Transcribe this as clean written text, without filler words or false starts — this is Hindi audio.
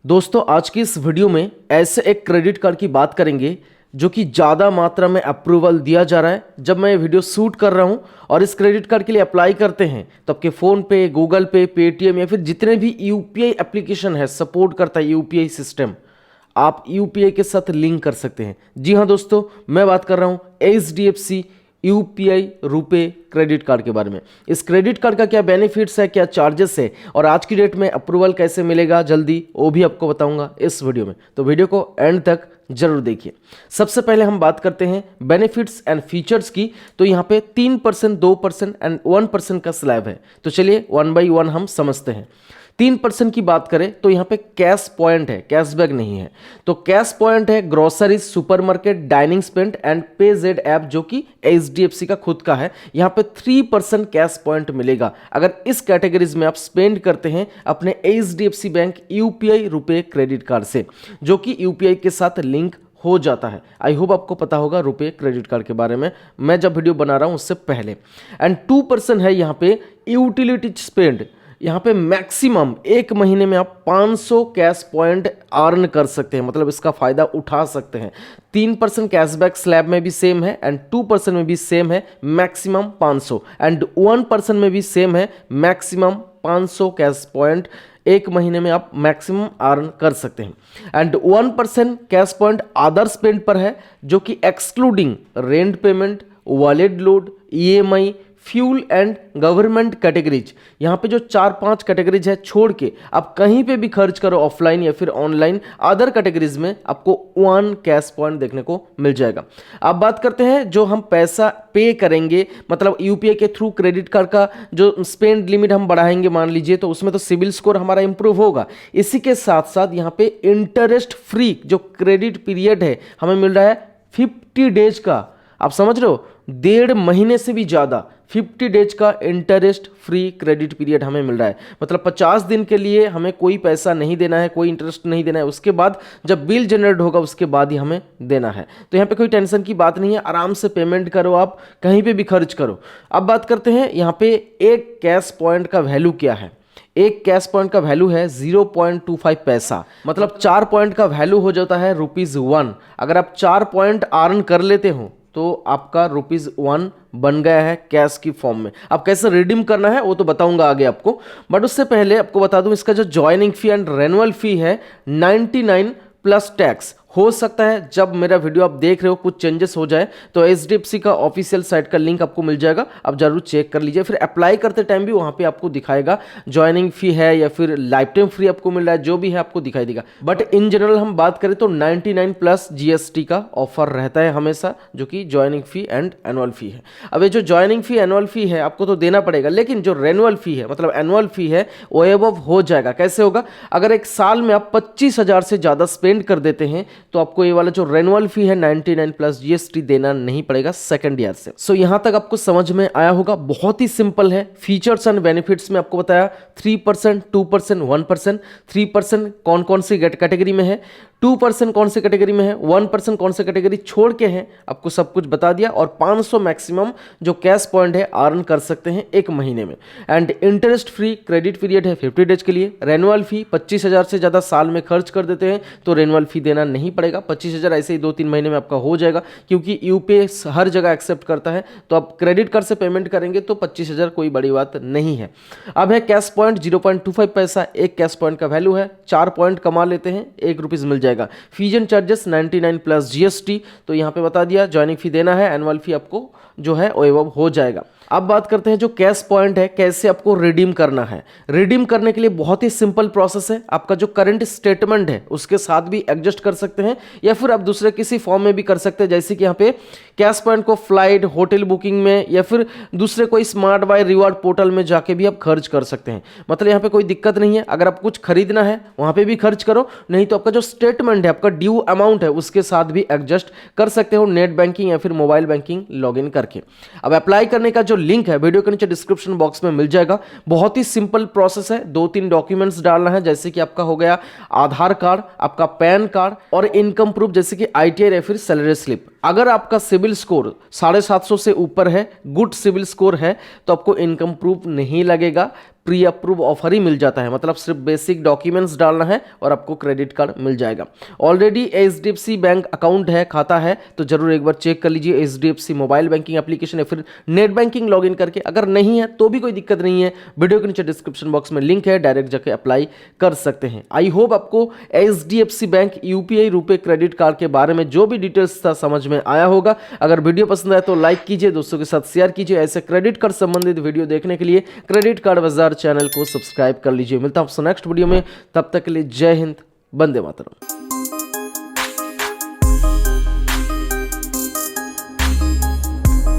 दोस्तों आज की इस वीडियो में ऐसे एक क्रेडिट कार्ड की बात करेंगे जो कि ज़्यादा मात्रा में अप्रूवल दिया जा रहा है। जब मैं ये वीडियो शूट कर रहा हूँ और इस क्रेडिट कार्ड के लिए अप्लाई करते हैं तो आपके फ़ोन पे, गूगल पे, पेटीएम या फिर जितने भी यूपीआई एप्लीकेशन है, सपोर्ट करता है यूपीआई सिस्टम, आप यूपीआई के साथ लिंक कर सकते हैं। जी हाँ दोस्तों, मैं बात कर रहा हूँ HDFC UPI RuPay credit card के बारे में। इस क्रेडिट कार्ड का क्या बेनिफिट्स है, क्या चार्जेस है और आज की डेट में अप्रूवल कैसे मिलेगा जल्दी, वो भी आपको बताऊंगा इस वीडियो में। तो वीडियो को एंड तक जरूर देखिए। सबसे पहले हम बात करते हैं बेनिफिट्स एंड फीचर्स की। तो यहाँ पे 3%, 2% एंड 1% का स्लैब है। तो चलिए वन बाई वन हम समझते हैं। 3% की बात करें तो यहाँ पे कैश पॉइंट है, कैशबैक नहीं है। तो कैश पॉइंट है groceries, supermarket, dining spend and PayZapp जो कि एचडीएफसी का खुद का है। यहाँ पे 3% कैश पॉइंट मिलेगा अगर इस कैटेगरीज में आप स्पेंड करते हैं अपने HDFC bank UPI RuPay credit card से, जो कि यूपीआई के साथ लिंक हो जाता है। आई होप आपको पता होगा रुपे क्रेडिट कार्ड के बारे में, मैं जब वीडियो बना रहा हूं उससे पहले। एंड 2% है यहाँ पे यूटिलिटी स्पेंड। यहाँ पे मैक्सिमम एक महीने में आप 500 कैश पॉइंट अर्न कर सकते हैं, मतलब इसका फायदा उठा सकते हैं। 3% कैशबैक स्लैब में भी सेम है एंड 2% में भी सेम है, मैक्सिमम 500 एंड 1% में भी सेम है, मैक्सिमम 500 कैश पॉइंट एक महीने में आप मैक्सिमम अर्न कर सकते हैं। And 1% cash point other spend पर है जो कि excluding rent payment, wallet load, EMI, fuel and government categories. यहाँ पे जो 4-5 कैटेगरीज है छोड़ के आप कहीं पे भी खर्च करो, ऑफलाइन या फिर ऑनलाइन, अदर कैटेगरीज में आपको 1 कैश पॉइंट देखने को मिल जाएगा। अब बात करते हैं जो हम पैसा पे करेंगे, मतलब यूपीआई के थ्रू क्रेडिट कार्ड का जो स्पेंड लिमिट हम बढ़ाएंगे मान लीजिए, तो उसमें तो सिविल स्कोर हमारा इंप्रूव होगा। इसी के साथ साथ यहाँ पे इंटरेस्ट फ्री जो क्रेडिट पीरियड है हमें मिल रहा है 50 डेज का। आप समझ रहे हो, 1.5 महीने से भी ज़्यादा 50 डेज का इंटरेस्ट फ्री क्रेडिट पीरियड हमें मिल रहा है। मतलब 50 दिन के लिए हमें कोई पैसा नहीं देना है, कोई इंटरेस्ट नहीं देना है। उसके बाद जब बिल जनरेट होगा उसके बाद ही हमें देना है। तो यहाँ पे कोई टेंशन की बात नहीं है, आराम से पेमेंट करो, आप कहीं पे भी खर्च करो। अब बात करते हैं यहाँ पे एक कैश पॉइंट का वैल्यू क्या है। एक कैश पॉइंट का वैल्यू है 0.25 पैसा, मतलब 4 पॉइंट का वैल्यू हो जाता है ₹1। अगर आप 4 पॉइंट अर्न कर लेते हो तो आपका ₹1 बन गया है कैश की फॉर्म में। अब कैसे रिडीम करना है वो तो बताऊंगा आगे आपको, बट उससे पहले आपको बता दूं इसका जो ज्वाइनिंग फी एंड रेनुअल फी है 99 प्लस टैक्स। हो सकता है जब मेरा वीडियो आप देख रहे हो कुछ चेंजेस हो जाए तो एचडीएफसी का ऑफिशियल साइट का लिंक आपको मिल जाएगा, आप जरूर चेक कर लीजिए। फिर अप्लाई करते टाइम भी वहां पे आपको दिखाएगा ज्वाइनिंग फी है या फिर लाइफ टाइम फ्री आपको मिल रहा है, जो भी है आपको दिखाई देगा। बट इन जनरल हम बात करें तो 99 प्लस जीएसटी का ऑफर रहता है हमेशा, जो कि ज्वाइनिंग फी एंड एनुअल फी है। अब ये जो ज्वाइनिंग फी, एनुअल फी है आपको तो देना पड़ेगा, लेकिन जो रेनुअल फी है मतलब एनुअल फी है वो एबव हो जाएगा। कैसे होगा, अगर एक साल में आप 25,000 से ज्यादा स्पेंड कर देते हैं तो आपको ये वाला जो रेनुअल फी है 99 प्लस जीएसटी देना नहीं पड़ेगा सेकंड ईयर से। सो यहां तक आपको समझ में आया होगा, बहुत ही सिंपल है। फीचर्स एंड बेनिफिट्स में आपको बताया 3%, 2%, 1%। 3% कौन कौन सी कैटेगरी में है, 2% कौन सी कैटेगरी में है, 1% कौन सी कैटेगरी छोड़ के है, आपको सब कुछ बता दिया। और 500 मैक्सिमम जो कैश पॉइंट है अर्न कर सकते हैं एक महीने में। And interest free credit period है 50 डेज के लिए। रेनुअल फी 25,000 से ज़्यादा साल में खर्च कर देते हैं तो रेनुअल फी देना नहीं पड़ेगा। 25,000 ऐसे ही 2-3 महीने में आपका हो जाएगा, क्योंकि यूपीआई हर जगह एक्सेप्ट करता है। तो आप क्रेडिट कार्ड से पेमेंट करेंगे तो 25,000 कोई बड़ी बात नहीं है। अब है कैश पॉइंट 0.25 पैसा, एक कैश पॉइंट का वैल्यू है। 4 पॉइंट कमा लेते हैं ₹1 मिल जाएगा। Fees and charges 99 plus GST, तो यहाँ पे बता दिया ज्वाइनिंग फी देना है, एनुअल फी आपको जो है वो हो जाएगा। अब बात करते हैं जो कैश पॉइंट है कैसे आपको रिडीम करना है। रिडीम करने के लिए बहुत ही सिंपल प्रोसेस है। आपका जो करंट स्टेटमेंट है उसके साथ भी एडजस्ट कर सकते हैं या फिर आप दूसरे किसी फॉर्म में भी कर सकते हैं। जैसे कि यहाँ पे कैश पॉइंट को फ्लाइट, होटल बुकिंग में या फिर दूसरे कोई स्मार्ट बाय रिवार्ड पोर्टल में जाके भी आप खर्च कर सकते हैं। मतलब यहाँ पे कोई दिक्कत नहीं है, अगर आप कुछ खरीदना है वहां पे भी खर्च करो, नहीं तो आपका जो स्टेटमेंट है, आपका ड्यू अमाउंट है, उसके साथ भी एडजस्ट कर सकते हो नेट बैंकिंग या फिर मोबाइल बैंकिंग लॉगिन करके। अब अप्लाई करने का जो लिंक है वीडियो के नीचे डिस्क्रिप्शन बॉक्स में मिल जाएगा। बहुत ही सिंपल प्रोसेस है, 2-3 डॉक्यूमेंट्स डालना है, जैसे कि आपका हो गया आधार कार्ड, आपका पैन कार्ड और इनकम प्रूफ जैसे कि आईटीआर या फिर सैलरी स्लिप। अगर आपका सिविल स्कोर 750 से ऊपर है, गुड सिविल स्कोर है, तो आपको इनकम प्रूफ नहीं लगेगा। प्री अप्रूव ऑफर ही मिल जाता है, मतलब सिर्फ बेसिक डॉक्यूमेंट्स डालना है और आपको क्रेडिट कार्ड मिल जाएगा। ऑलरेडी एचडीएफसी बैंक अकाउंट है, खाता है, तो जरूर एक बार चेक कर लीजिए एचडीएफसी मोबाइल बैंकिंग एप्लीकेशन या फिर नेट बैंकिंग लॉगिन करके। अगर नहीं है तो भी कोई दिक्कत नहीं है, वीडियो के नीचे डिस्क्रिप्शन बॉक्स में लिंक है, डायरेक्ट जाके अप्लाई कर सकते हैं। आई होप आपको एचडीएफसी बैंक यूपीआई रुपए क्रेडिट कार्ड के बारे में जो भी डिटेल्स था समझ में आया होगा। अगर वीडियो पसंद आए तो लाइक कीजिए, दोस्तों के साथ शेयर कीजिए। ऐसे क्रेडिट कार्ड संबंधित वीडियो देखने के लिए क्रेडिट कार्ड बाजार चैनल को सब्सक्राइब कर लीजिए। मिलता हूं आपसे नेक्स्ट वीडियो में, तब तक के लिए जय हिंद, वंदे मातरम।